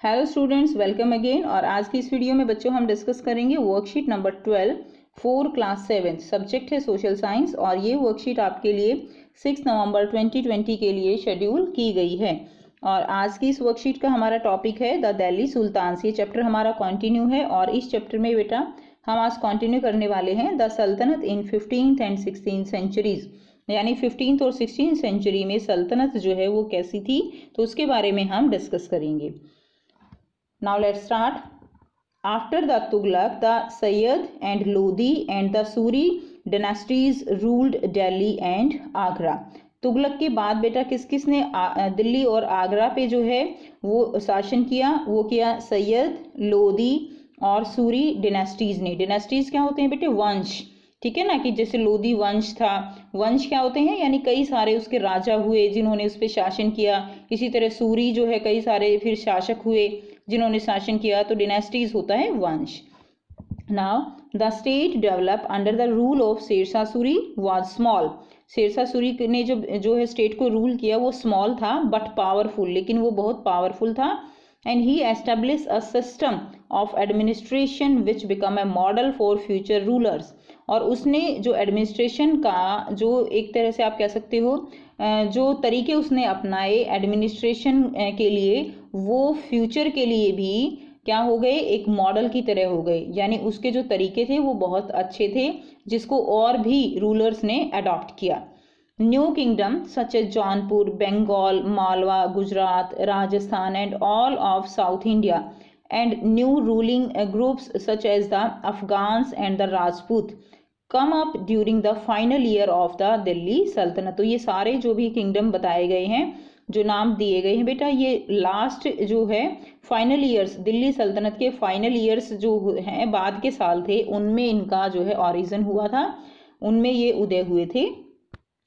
Hello students, welcome again. और आज की इस वीडियो में बच्चों हम डिस्कस करेंगे वर्कशीट नंबर 12 4 क्लास 7। सब्जेक्ट है सोशल साइंस और ये वर्कशीट आपके लिए 6 नवंबर 2020 के लिए शेड्यूल की गई है। और आज की इस वर्कशीट का हमारा टॉपिक है द दिल्ली सुल्तान्स। ये चैप्टर हमारा कंटिन्यू है और इस चैप्टर में बेटा हम आज कंटिन्यू करने वाले हैं द सल्तनत इन 15th एंड 16th सेंचुरीज, यानी 15th और 16th सेंचुरी में सल्तनत जो है वो कैसी थी, तो उसके बारे में हम डिस्कस करेंगे। Now let's start. After the Tughlaq, the Sayyid and Lodi and the Suri dynasties ruled Delhi and Agra. Tughlaq के बाद बेटा किस किस ने दिल्ली और आगरा पे जो है वो शासन किया? वो किया सैयद, लोदी और सूरी डिनेस्टीज ने। डिनेस्टीज क्या होते हैं बेटे? वंश, ठीक है ना। कि जैसे लोदी वंश था, वंश क्या होते हैं? यानी कई सारे उसके राजा हुए जिन्होंने उस पर शासन किया। इसी तरह सूरी जो है कई सारे फिर शासक हुए जिन्होंने शासन किया, तो डिनेस्टीज होता है वंश। Now the state developed under the rule of Sher Shah Suri was small. Sher Shah Suri ने जो है स्टेट को रूल किया वो स्मॉल था बट पावरफुल, लेकिन वो बहुत पावरफुल था। And he establish a system of administration which become a model for future rulers. और उसने जो एडमिनिस्ट्रेशन का जो एक तरह से आप कह सकते हो जो तरीके उसने अपनाए एडमिनिस्ट्रेशन के लिए, वो फ्यूचर के लिए भी क्या हो गए? एक मॉडल की तरह हो गए। यानी उसके जो तरीके थे वो बहुत अच्छे थे, जिसको और भी रूलर्स ने अडॉप्ट किया। New kingdom such as Jaunpur, Bengal, Malwa, Gujarat, Rajasthan and all of south India and new ruling groups such as the Afghans and the Rajput came up during the final year of the Delhi Sultanat. तो ये सारे जो भी किंगडम बताए गए हैं, जो नाम दिए गए हैं बेटा, ये लास्ट जो है फाइनल ईयर्स, दिल्ली सल्तनत के फाइनल ईयर्स जो हैं बाद के साल थे, उनमें इनका जो है ऑरिजिन हुआ था, उनमें ये उदय हुए थे।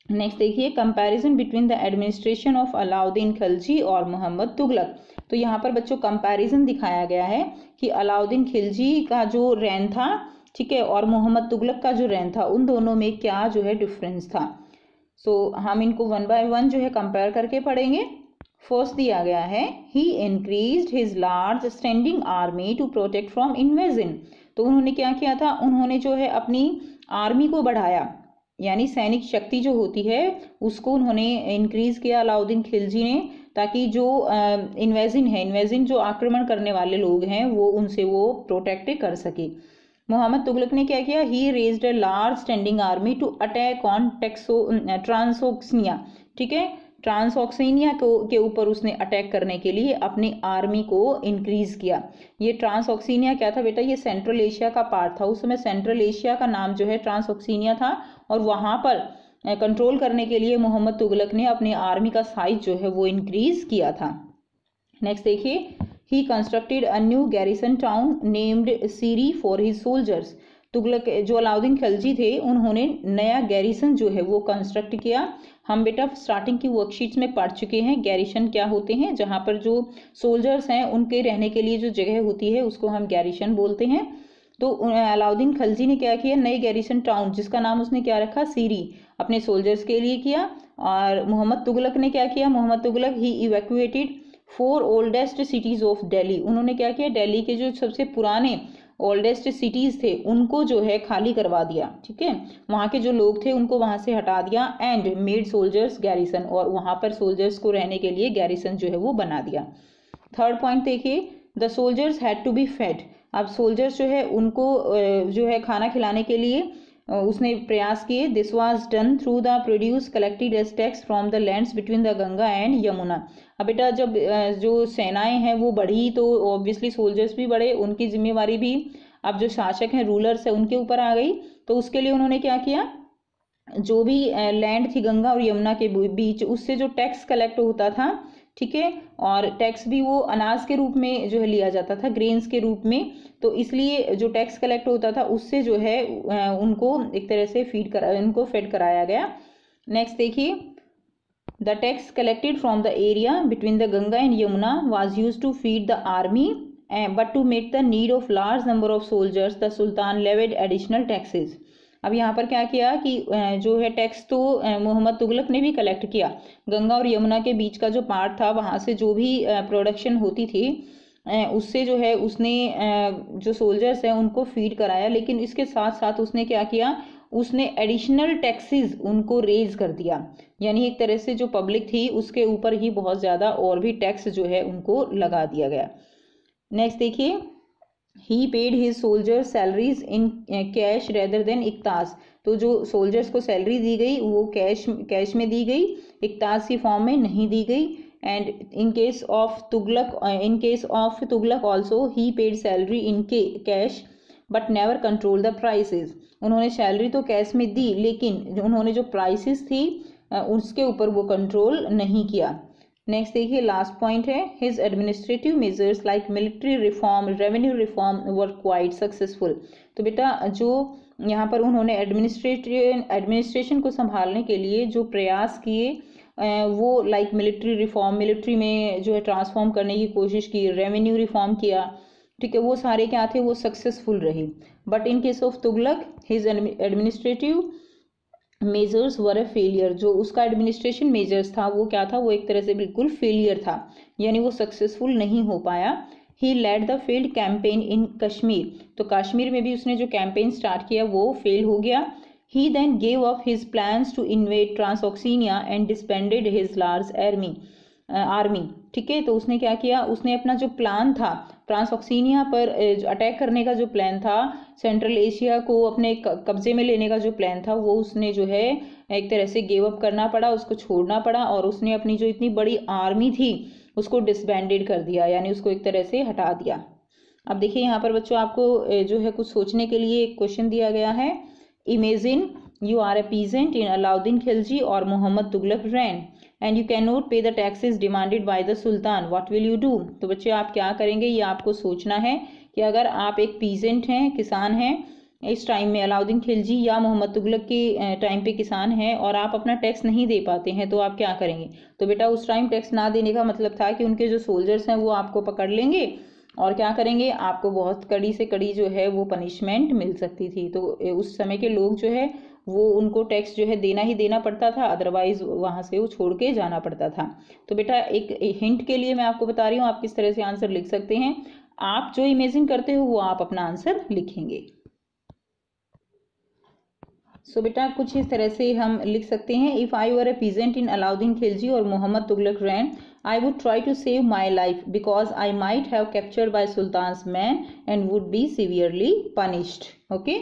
नेक्स्ट देखिए, comparison between the administration of Alauddin Khilji और मोहम्मद तुगलक। तो यहाँ पर बच्चों कंपैरिजन दिखाया गया है कि अलाउद्दीन खिलजी का जो रेन था, ठीक है, और मोहम्मद तुगलक का जो रेन था, उन दोनों में क्या जो है डिफरेंस था। सो हम इनको वन बाय वन जो है कंपेयर करके पढ़ेंगे। फर्स्ट दिया गया है, he increased his large standing army to protect from invasion. तो उन्होंने क्या किया था? उन्होंने जो है अपनी आर्मी को बढ़ाया, यानी सैनिक शक्ति जो होती है उसको उन्होंने इंक्रीज किया अलाउद्दीन खिलजी ने, ताकि जो इन्वेजन जो आक्रमण करने वाले लोग हैं वो उनसे वो प्रोटेक्ट कर सके। मोहम्मद तुगलक ने क्या किया? He raised a large standing army to attack on Transoxiana, ठीक है, ट्रांसोक्सिनिया के ऊपर उसने अटैक करने के लिए अपनी आर्मी को इंक्रीज किया। ये ट्रांसोक्सिनिया क्या था बेटा? ये सेंट्रल एशिया का पार्ट था। उस समय सेंट्रल एशिया का नाम जो है ट्रांसोक्सिनिया था, और वहाँ पर कंट्रोल करने के लिए मोहम्मद तुगलक ने अपनी आर्मी का साइज जो है वो इंक्रीज किया था। नेक्स्ट देखिए, he constructed a new garrison town named Siri for his soldiers. Tughlaq जो अलाउद्दीन खिलजी थे, उन्होंने नया गैरिसन जो है वो कंस्ट्रक्ट किया। हम बेटा स्टार्टिंग की वर्कशीट्स में पढ़ चुके हैं गैरिसन क्या होते हैं। जहाँ पर जो सोल्जर्स हैं उनके रहने के लिए जो जगह होती है उसको हम गैरिसन बोलते हैं। तो अलाउद्दीन खिलजी ने क्या किया? नए गैरिसन टाउन, जिसका नाम उसने क्या रखा? सीरी, अपने सोल्जर्स के लिए किया। और मोहम्मद तुगलक ने क्या किया? Muhammad Tughlaq he evacuated 4 oldest cities of Delhi. उन्होंने क्या किया? दिल्ली के जो सबसे पुराने ओल्डेस्ट सिटीज थे उनको जो है खाली करवा दिया, ठीक है, वहाँ के जो लोग थे उनको वहाँ से हटा दिया। एंड मेड सोल्जर्स गैरिसन, और वहाँ पर सोल्जर्स को रहने के लिए गैरिसन जो है वो बना दिया। थर्ड पॉइंट देखिए, the soldiers had to be fed. अब सोल्जर्स जो है उनको जो है खाना खिलाने के लिए उसने प्रयास किए। This was done through the produce collected as tax from the lands between the Ganga and Yamuna. अब बेटा जब जो सेनाएं हैं वो बढ़ी तो ऑब्वियसली सोल्जर्स भी बढ़े, उनकी जिम्मेवारी भी अब जो शासक हैं, रूलर्स है, उनके ऊपर आ गई। तो उसके लिए उन्होंने क्या किया? जो भी लैंड थी गंगा और यमुना के बीच, उससे जो टैक्स कलेक्ट होता था, ठीक है, और टैक्स भी वो अनाज के रूप में जो है लिया जाता था, ग्रेन्स के रूप में। तो इसलिए जो टैक्स कलेक्ट होता था उससे जो है उनको एक तरह से उनको फेड कराया गया। नेक्स्ट देखिए, the tax collected from the area between the Ganga and Yamuna was used to feed the army, but to meet the need of large number of soldiers the sultan levied additional taxes. अब यहाँ पर क्या किया कि जो है tax तो मोहम्मद तुगलक ने भी कलेक्ट किया। गंगा और यमुना के बीच का जो पार्ट था वहाँ से जो भी प्रोडक्शन होती थी उससे जो है उसने जो सोल्जर्स हैं उनको फीड कराया, लेकिन इसके साथ साथ उसने क्या किया, उसने एडिशनल टैक्सेस उनको रेज कर दिया। यानी एक तरह से जो पब्लिक थी उसके ऊपर ही बहुत ज़्यादा और भी टैक्स जो है उनको लगा दिया गया। नेक्स्ट देखिए, he paid his soldier salaries in cash rather than iqtas. तो जो सोल्जर्स को सैलरी दी गई वो कैश में दी गई, इक्तास की फॉर्म में नहीं दी गई। And in case of Tughlaq also he paid salary in cash but never control the prices. उन्होंने सैलरी तो कैश में दी, लेकिन उन्होंने जो प्राइसेस थी उसके ऊपर वो कंट्रोल नहीं किया। नेक्स्ट देखिए, लास्ट पॉइंट है, his administrative measures like military reform, revenue reform were quite successful. तो बेटा जो यहाँ पर उन्होंने एडमिनिस्ट्रेशन को संभालने के लिए जो प्रयास किए वो लाइक मिलिट्री रिफॉर्म, मिलिट्री में जो है ट्रांसफॉर्म करने की कोशिश की, रेवेन्यू रिफॉर्म किया, ठीक है, वो सारे क्या थे, वो सक्सेसफुल रहे। But in case of Tughlaq his administrative measures were A failure. जो उसका एडमिनिस्ट्रेशन मेजर्स था वो क्या था, वो एक तरह से बिल्कुल फेलियर था, यानी वो सक्सेसफुल नहीं हो पाया। He led the failed campaign in Kashmir. तो कश्मीर में भी उसने जो कैंपेन स्टार्ट किया वो फेल हो गया। He then gave up his plans to invade Transoxiana and disbanded his large army. ठीक है, तो उसने क्या किया, उसने अपना जो प्लान था ट्रांसऑक्सीनिया पर अटैक करने का जो प्लान था, सेंट्रल एशिया को अपने कब्जे में लेने का जो प्लान था, वो उसने जो है एक तरह से गिव अप करना पड़ा, उसको छोड़ना पड़ा, और उसने अपनी जो इतनी बड़ी आर्मी थी उसको डिसबैंडेड कर दिया, यानी उसको एक तरह से हटा दिया। अब देखिए यहाँ पर बच्चों आपको जो है कुछ सोचने के लिए एक क्वेश्चन दिया गया है। Imagine you are a peasant in Alauddin Khilji और Muhammad Tughlaq reign and you can not pay the taxes demanded by the sultan, what will you do. तो बच्चे आप क्या करेंगे, ये आपको सोचना है कि अगर आप एक पीजेंट हैं, किसान हैं, इस टाइम में अलाउद्दीन खिलजी या मोहम्मद तुगलक के टाइम पे किसान हैं और आप अपना टैक्स नहीं दे पाते हैं, तो आप क्या करेंगे। तो बेटा उस टाइम टैक्स ना देने का मतलब था कि उनके जो सोल्जर्स हैं वो आपको पकड़ लेंगे और क्या करेंगे, आपको बहुत कड़ी से कड़ी जो है वो पनिशमेंट मिल सकती थी। तो उस समय के लोग जो है वो उनको टैक्स जो है देना ही देना पड़ता था, अदरवाइज वहाँ से वो छोड़ के जाना पड़ता था। तो बेटा एक हिंट के लिए मैं आपको बता रही हूँ आप किस तरह से आंसर लिख सकते हैं। आप जो इमेजिन करते हो वो आप अपना आंसर लिखेंगे। सो बेटा कुछ इस तरह से हम लिख सकते हैं, if I were a peasant in Alauddin Khilji और Muhammad Tughlaq reign, I would try to save my life because I might have captured by Sultan's men and would be severely punished. Okay.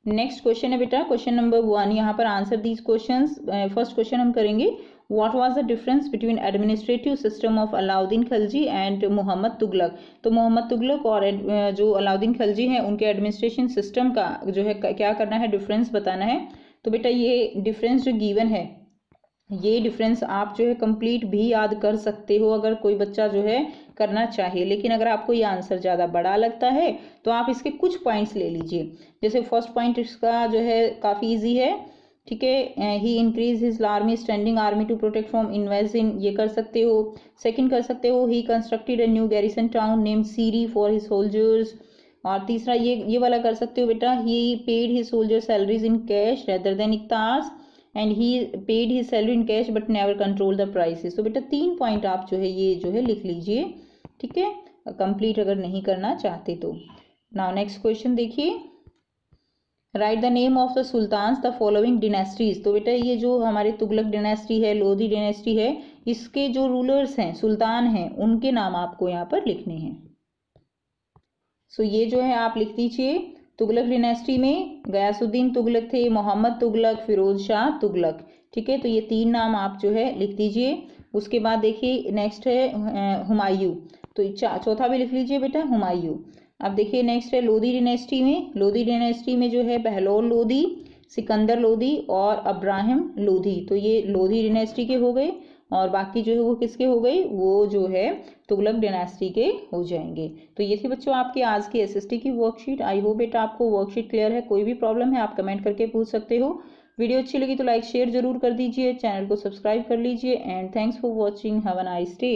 Next question है बेटा क्वेश्चन नंबर 1। यहाँ पर answer these questions. First question हम करेंगे, what was the difference between administrative system of Alauddin Khilji and Mohammad Tughlaq. तो मोहम्मद तुगलक और जो अलाउद्दीन खिलजी हैं उनके एडमिनिस्ट्रेशन सिस्टम का जो है क्या करना है, डिफरेंस बताना है। तो बेटा ये डिफरेंस जो गिवन है, ये डिफरेंस आप जो है कंप्लीट भी याद कर सकते हो अगर कोई बच्चा जो है करना चाहे, लेकिन अगर आपको ये आंसर ज़्यादा बड़ा लगता है तो आप इसके कुछ पॉइंट्स ले लीजिए। जैसे फर्स्ट पॉइंट इसका जो है काफ़ी इजी है, ठीक है, he increase his army standing army to protect from invasion, ये कर सकते हो। सेकंड कर सकते हो, he constructed a new garrison town named Siri for his soldiers. और तीसरा ये वाला कर सकते हो बेटा, he paid his soldier salaries in cash rather than iqtas and he paid his salary in cash but never control the prices. तो बेटा 3 पॉइंट आप जो है ये जो है लिख लीजिए, ठीक है, कंप्लीट अगर नहीं करना चाहते तो। नाउ नेक्स्ट क्वेश्चन देखिए, right the name of the sultans the following dynasties. तो बेटा ये जो हमारे तुगलक डिनेस्टी है, लोधी डिनेस्टी है, इसके जो रूलर्स हैं, सुल्तान हैं, उनके नाम आपको यहाँ पर लिखने हैं। सो ये जो है आप लिख दीजिए, तुगलक डिनेस्टी में गयासुद्दीन तुगलक थे, मोहम्मद तुगलक, फिरोज शाह तुगलक, ठीक है, तो ये 3 नाम आप जो है लिख दीजिए। उसके बाद देखिए नेक्स्ट है हुमायूं, तो चौथा भी लिख लीजिए बेटा, हुमायूं। अब देखिए नेक्स्ट है लोधी डिनेस्टी में, लोधी डिनेस्टी में जो है बहलोल लोधी, सिकंदर लोधी और अब्राहिम लोधी, तो ये लोधी डिनेस्टी के हो गए, और बाकी जो है वो किसके हो गई, वो जो है तुगलक डिनेस्टी के हो जाएंगे। तो ये थी बच्चों आपकी आज की एसएसटी की वर्कशीट। आई होप बेटा आपको वर्कशीट क्लियर है, कोई भी प्रॉब्लम है आप कमेंट करके पूछ सकते हो। वीडियो अच्छी लगी तो लाइक शेयर जरूर कर दीजिए, चैनल को सब्सक्राइब कर लीजिए, and thanks for watching, have a nice day.